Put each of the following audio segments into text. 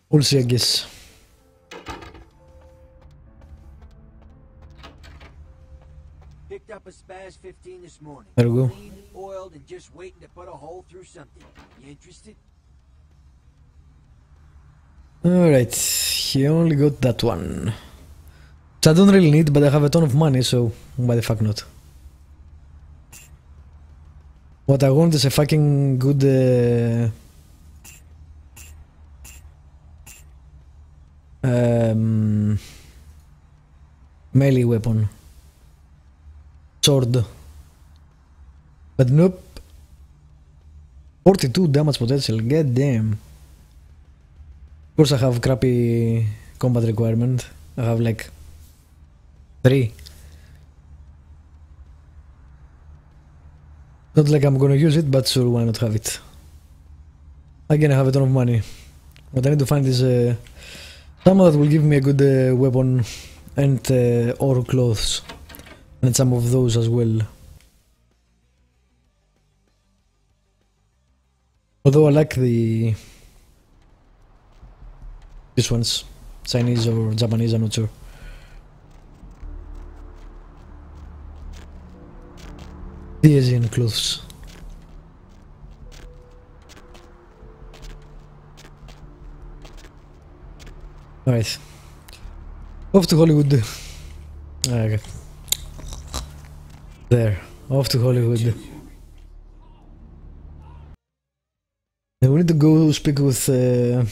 We'll see, I guess. Picked up a Spaz 15 this morning. There we go. Clean, oiled, and just waiting to put a hole through something. You interested? Alright, he only got that one. Which I don't really need, but I have a ton of money, so why the fuck not? What I want is a fucking good melee weapon. Sword. But nope. 42 damage potential, god damn. Of course I have crappy combat requirement. I have like 3. Not like I'm gonna use it, but sure, why not have it? Again, I have a ton of money. What I need to find is someone that will give me a good weapon and or clothes. And some of those as well. Although I like these ones. Chinese or Japanese, I'm not sure. The Asian clothes. Alright. Off to Hollywood. Okay. There. Off to Hollywood. And we need to go speak with the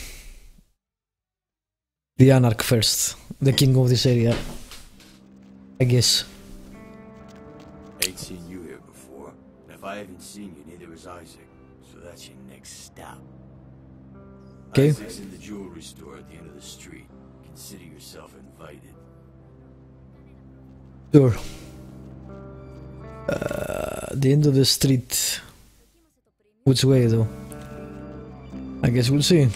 Anarch first. The king of this area. I guess. Ain't seen you here before. And if I haven't seen you, neither has Isaac. So that's your next stop. Okay. Isaac's in the jewelry store at the end of the street. Consider yourself invited. Sure. The end of the street. Which way though? I guess we'll see.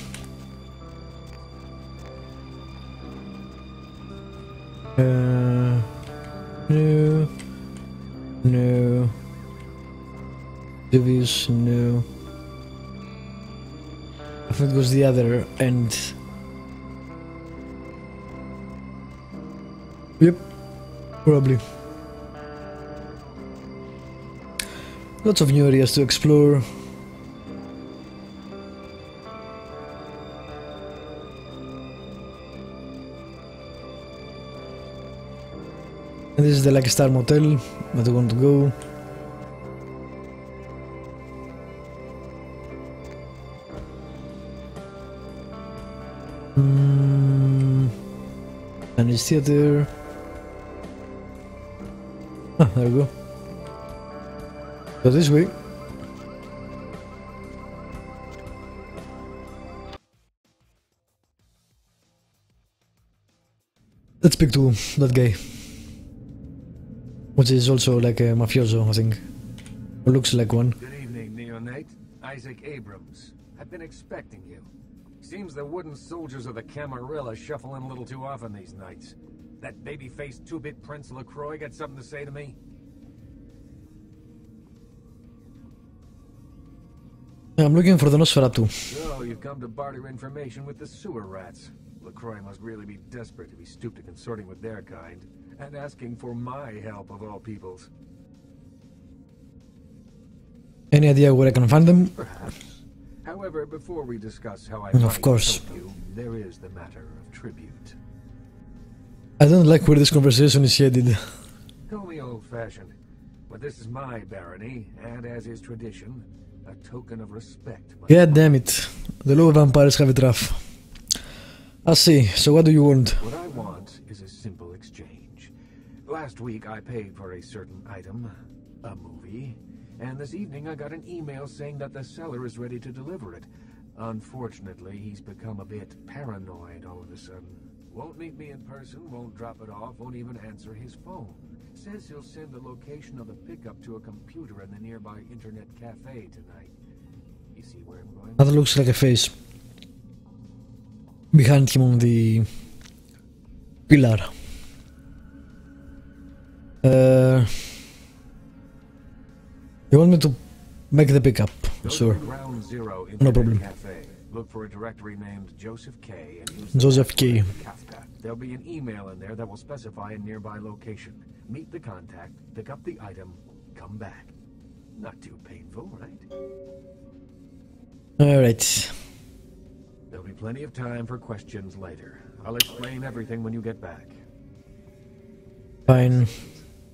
No. No. Obvious, no. I think it was the other end. Yep. Probably. Lots of new areas to explore. And this is the Lucky Star Motel that we want to go. And it's theater. Ah, there we go. Go this way. Let's speak to that guy. Which is also like a mafioso, I think. Or looks like one. Good evening, neonate. Isaac Abrams. I've been expecting you. Seems the wooden soldiers of the Camarilla shuffle in a little too often these nights. That baby-faced two-bit Prince LaCroix got something to say to me? I'm looking for the Nosferatu. So, you've come to barter information with the sewer rats. LaCroix must really be desperate if he stooped to consorting with their kind. And asking for my help of all peoples. Any idea where I can find them? Perhaps. However, before we discuss how I Of course. help you, there is the matter of tribute. I don't like where this conversation is headed. Call me old-fashioned, but this is my barony, and as is tradition, a token of respect. God damn it. The low vampires have it rough. I see. So what do you want? What I want is a simple exchange. Last week I paid for a certain item, a movie, and this evening I got an email saying that the seller is ready to deliver it. Unfortunately, he's become a bit paranoid all of a sudden. Won't meet me in person, won't drop it off, won't even answer his phone. Says he'll send the location of the pickup to a computer in the nearby internet cafe tonight. You see where I'm going? That looks like a face. Behind him on the pillar. You want me to make the pickup? Go to Sure. Ground Zero No Internet problem. Cafe. Look for a directory named Joseph K. and use Joseph K. Kafka. There'll be an email in there that will specify a nearby location. Meet the contact, pick up the item, come back. Not too painful, right? Alright. There'll be plenty of time for questions later. I'll explain everything when you get back. Fine.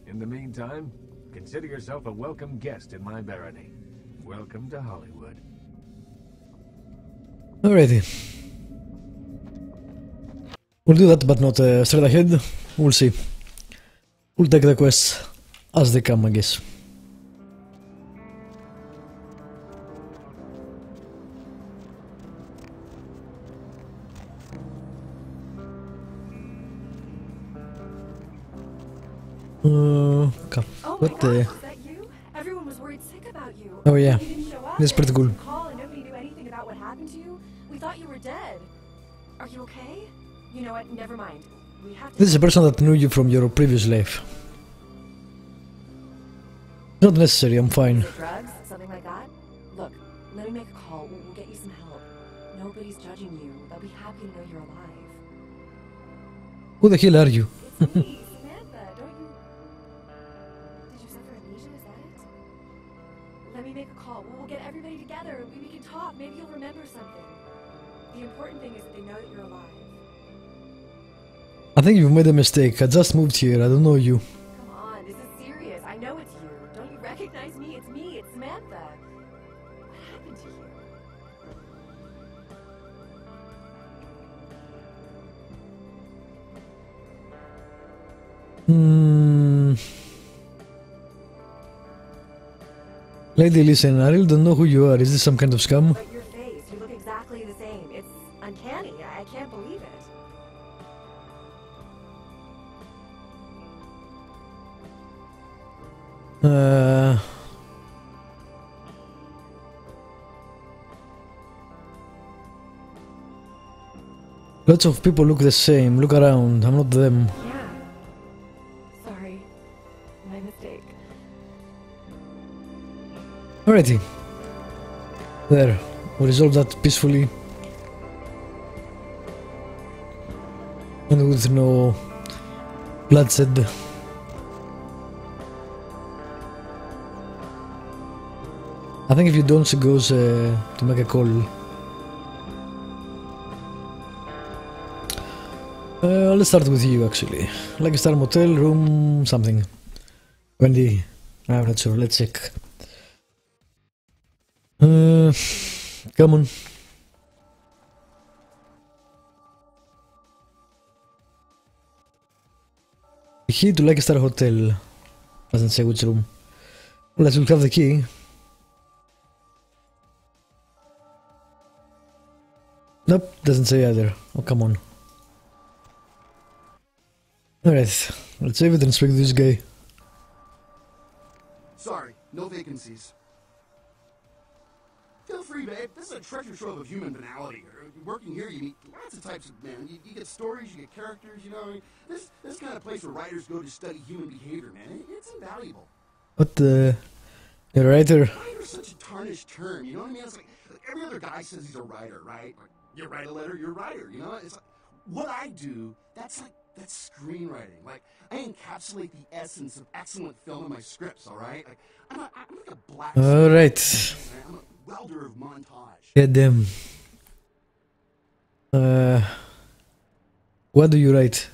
In the meantime, consider yourself a welcome guest in my barony. Welcome to Hollywood. Alrighty. We'll do that, but not straight ahead. We'll see. We'll take the quests as they come, I guess. What the? Is that you? Everyone was worried sick about you. Oh yeah, You didn't show up. that's pretty cool. Call and nobody knew anything about what happened to you. We thought you were dead. Are you okay? You know what? Never mind. We have to. This is a person that knew you from your previous life. Not necessary, I'm fine. Is it drugs? Something like that? Look, let me make a call. We'll get you some help. Nobody's judging you. They'll be happy to know you're alive. Who the hell are you? It's me, Samantha. Don't you? Did you suffer amnesia? Is that it? Let me make a call. We'll get everybody together. We can talk. Maybe you'll remember something. The important thing is that they know that you're alive. I think you've made a mistake. I just moved here, I don't know you. Come on, this is serious. I know it's you. Don't you recognize me? It's me. It's Samantha. What happened to you? Lady, listen, I really don't know who you are. Is this some kind of scam? But your face, you look exactly the same. It's uncanny. I can't believe it. Lots of people look the same. Look around. I'm not them. Yeah. Sorry. My mistake. Alrighty. There. We resolved that peacefully. And with no bloodshed. I think if you don't, she goes to make a call. Let's start with you actually. Like a star motel, room something. Wendy. I'm not sure, let's check. Come on. Key to Like a Star Hotel. Doesn't say which room. Well, let's have the key. Nope, doesn't say either. Oh, come on. Alright, let's save it and speak to this guy. Sorry, no vacancies. Feel free, babe. This is a treasure trove of human banality. Working here, you meet lots of types of men. You get stories, you get characters, you know. This kind of place where writers go to study human behavior, man. It's invaluable. What the... You're a writer? Writer's such a tarnished term, you know what I mean? It's like every other guy says he's a writer, right? Like, you write a letter, you're a writer, you know? It's like, what I do, that's screenwriting. Like, I encapsulate the essence of excellent film in my scripts, alright? Like, I'm like a black... Alright. I'm a welder of montage. Get them. What do you write?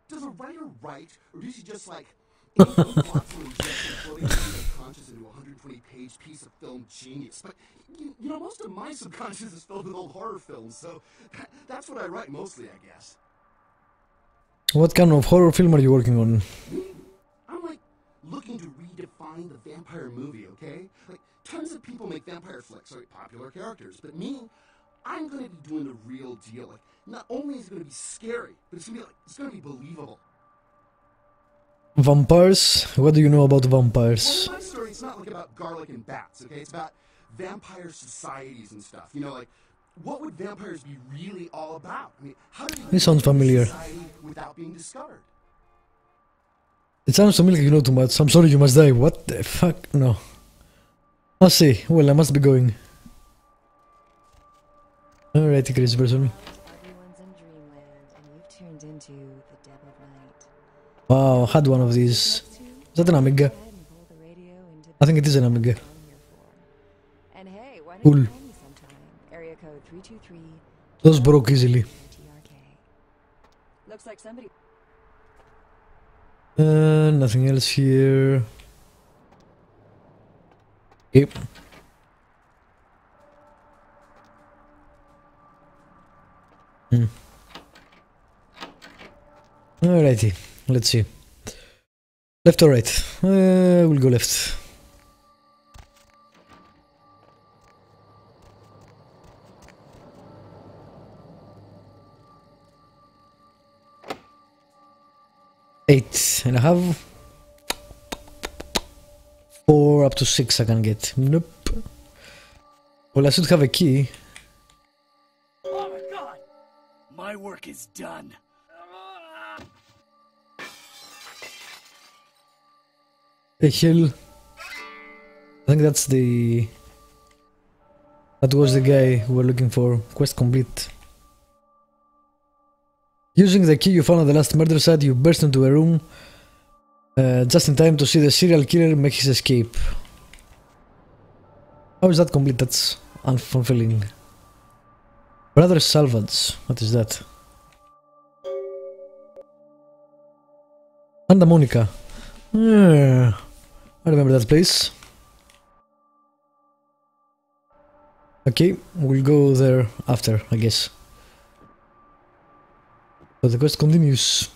Does a writer write, or does he just like thoughtfully floating the subconscious into a 120-page piece of film genius? But you know, most of my subconscious is filled with old horror films, so that's what I write mostly, I guess. What kind of horror film are you working on? I'm like looking to redefine the vampire movie, okay? Like tons of people make vampire flicks, like popular characters, but me, I'm gonna be doing the real deal. Like, not only is it gonna be scary, but it's gonna be believable. Vampires? What do you know about vampires? Well, my story, it's not like about garlic and bats, okay? It's about vampire societies and stuff. You know, like, what would vampires be really all about? I mean, how do This sounds familiar. without being discovered? It sounds familiar, you know too much. I'm sorry, you must die. What the fuck? No. I'll see. Well, I must be going. Alrighty, crazy person. Everyone's in dreamland, and you've turned into the dead of night. Wow, I had one of these. Is that an Amiga? Go ahead and pull the radio into I think it is an Amiga. I'm here for. And hey, why don't Cool. you call me sometime? Area code 323. Those broke easily. TRK. Looks like somebody. Nothing else here. Yep. Alrighty, let's see. Left or right? We'll go left. Eight and a half. 4 up to 6 I can get. Nope. Well, I should have a key. Oh my god! My work is done. The hell? I think that's the... That was the guy we were looking for. Quest complete. Using the key you found at the last murder site, you burst into a room just in time to see the serial killer make his escape. How is that complete? That's unfulfilling. Brother Salvage. What is that? Santa Monica. I remember that place. Okay, we'll go there after, I guess. But the quest continues.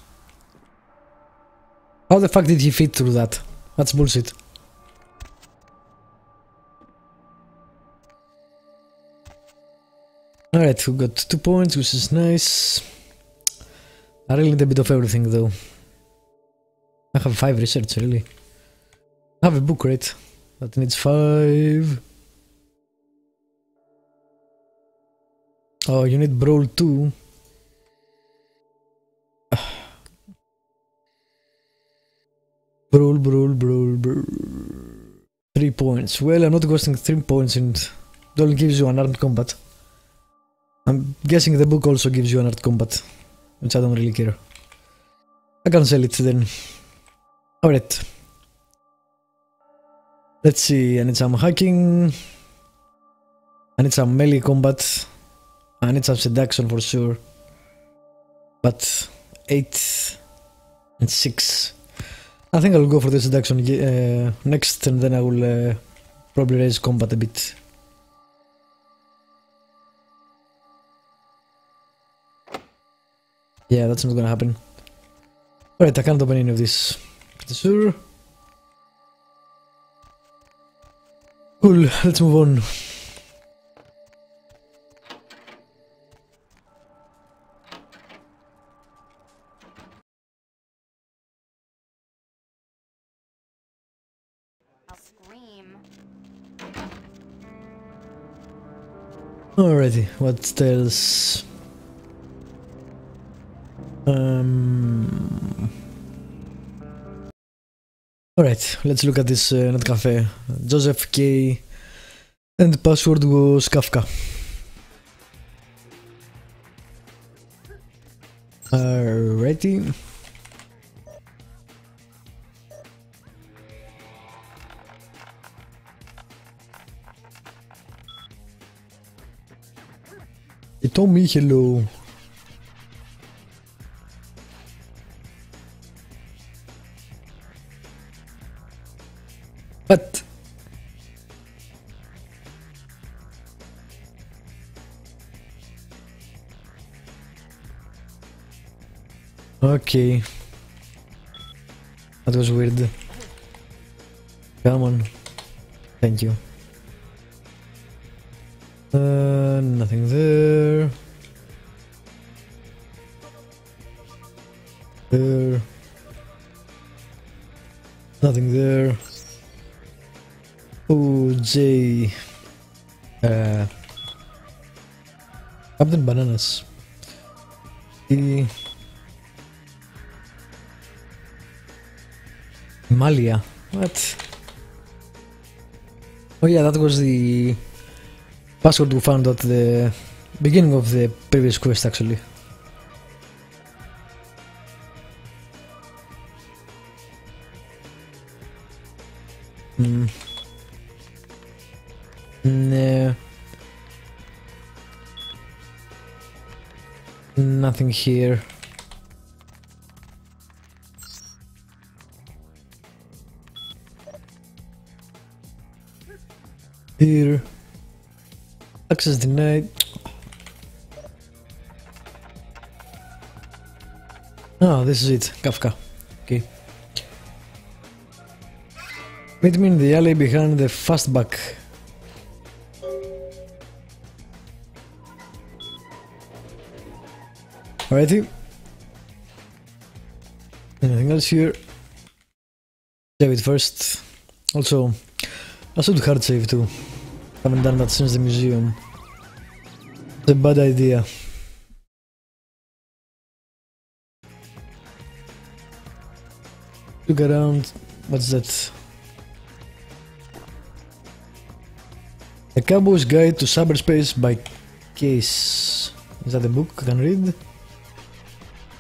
How the fuck did he fit through that? That's bullshit. Alright, we got 2 points, which is nice. I really need a bit of everything though. I have 5 research, really. I have a book, right? That needs 5. Oh, you need Brawl 2. Brawl. 3 points. Well, I'm not wasting 3 points and it only gives you unarmed combat. I'm guessing the book also gives you unarmed combat, which I don't really care. I can sell it then. Alright. Let's see, I need some hacking. I need some melee combat. I need some seduction for sure. But 8 and 6. I think I'll go for the seduction next, and then I will probably raise combat a bit. Yeah, that's not gonna happen. Alright, I can't open any of this. Pretty sure. Cool, let's move on. Alrighty, what else? Alright, let's look at this net cafe. Joseph K. And password was Kafka. Alrighty. He told me hello. What? Okay. That was weird. Come on. Thank you. Nothing there. There. Nothing there. Oh, J. Captain Bananas. E. Malia. What? Oh yeah, that was the password we found at the beginning of the previous quest actually. No. Nothing here. Here. Access denied. Oh, this is it. Kafka. Okay. Meet me in the alley behind the fastback. Alrighty. Anything else here? Save it first. Also, I should hard save too. Haven't done that since the museum. It's a bad idea. Look around. What's that? A Cowboy's Guide to Cyberspace by Case. Is that a book I can read?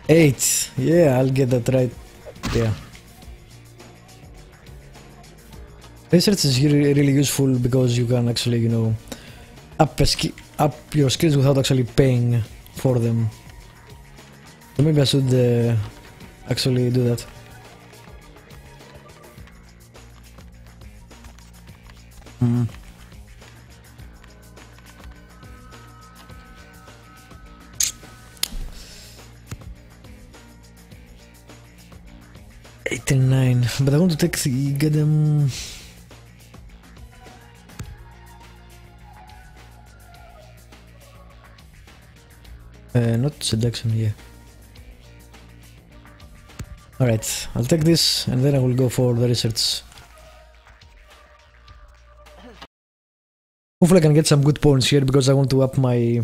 8. Yeah, I'll get that right. Yeah. Research is really useful because you can actually, you know, up your skills without actually paying for them. So maybe I should actually do that. Hmm. Eight and 9, but I want to take the goddamn. Not seduction, yeah. Alright, I'll take this and then I will go for the research. Hopefully I can get some good points here because I want to up my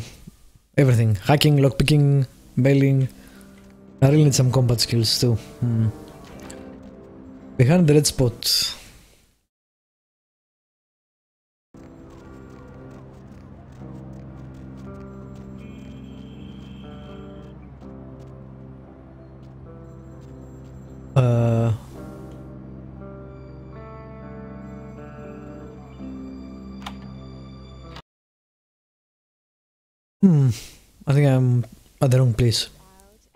everything. Hacking, lockpicking, bailing. I really need some combat skills too. Behind the red spot. I think I'm at the wrong place.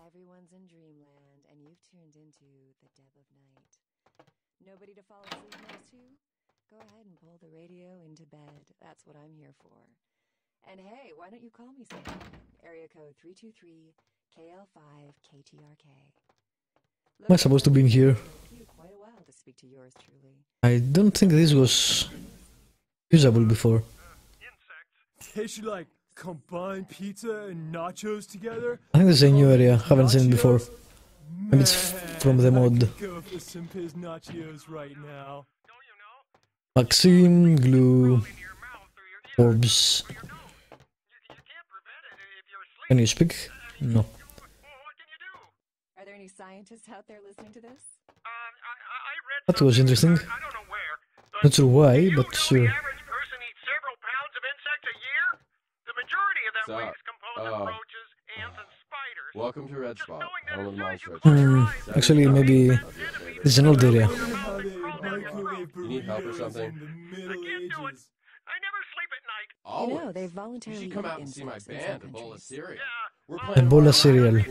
Everyone's in dreamland, and you've tuned into the dead of night. Nobody to fall asleep next to? Go ahead and pull the radio into bed. That's what I'm here for. And hey, why don't you call me Sam? Area code 323 KL5 KTRK. Am I supposed to be in here? Quite a while to speak to yours truly. I don't think this was usable before. Tastes like combine pizza and nachos together. I think this is a new area. Haven't seen it before. Maybe it's from the mod. Go for some Piz nachos right now. Maxime, glue, orbs. Can you speak? No. Are there any scientists out there listening to this? That was interesting. Not sure why, but sure. Welcome to Red Spot, home of monster. Actually, maybe this is an old area. You need help or something? I never sleep at night. Always. You know, they voluntarily You should come eat out and see my insects in band, some a bowl of countries. cereal. We're A playing bowl of cereal. No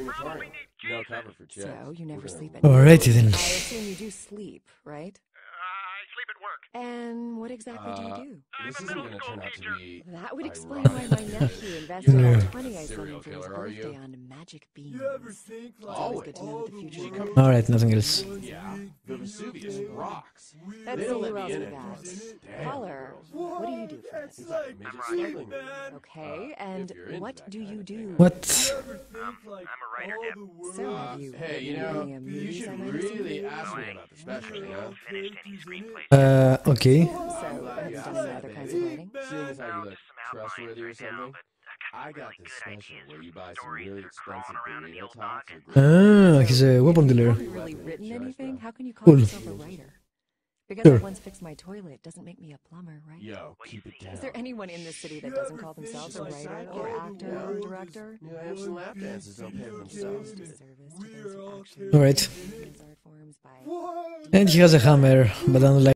cover for chicks. So, you never We're sleep at gonna- night. Alrighty then. I assume you do sleep, right? I sleep at work. And what exactly do you do? This isn't going to turn out to be That would explain ironic. why my nephew invested Yeah. all 20 I Serial sold for his killer, are birthday you? on magic beans. You ever think like Always good to know what the future She holds. Alright, nothing else. Yeah, the Vesuvius rocks. Let's They see don't who let else me in we it. got. Damn, Caller, girls. what do you do for a it's living? like Midget smuggling. Okay, and if you're into what that do kind you of do? thing. What? I'm a writer, Deb. So have you Hey, you read know, any you movies should I might have seen? really ask me about the special, you know? Okay. So, have you done any other kinds of writing? Seeing as how you look trustworthy or something, I got this special where you buy some really expensive burrito tots or Ah, he's a weapon dealer. Have you really written anything? How can you call Cool. yourself a writer? Because Sure. I once fixed my toilet doesn't make me a plumber, right? Yo, keep it down. Is there anyone in this city that doesn't call themselves a writer or actor or director? Yeah, I have some lap dances don't pay for themselves, dude. Disservice to those who actually Alright. use art forms by And he has a hammer, but unlike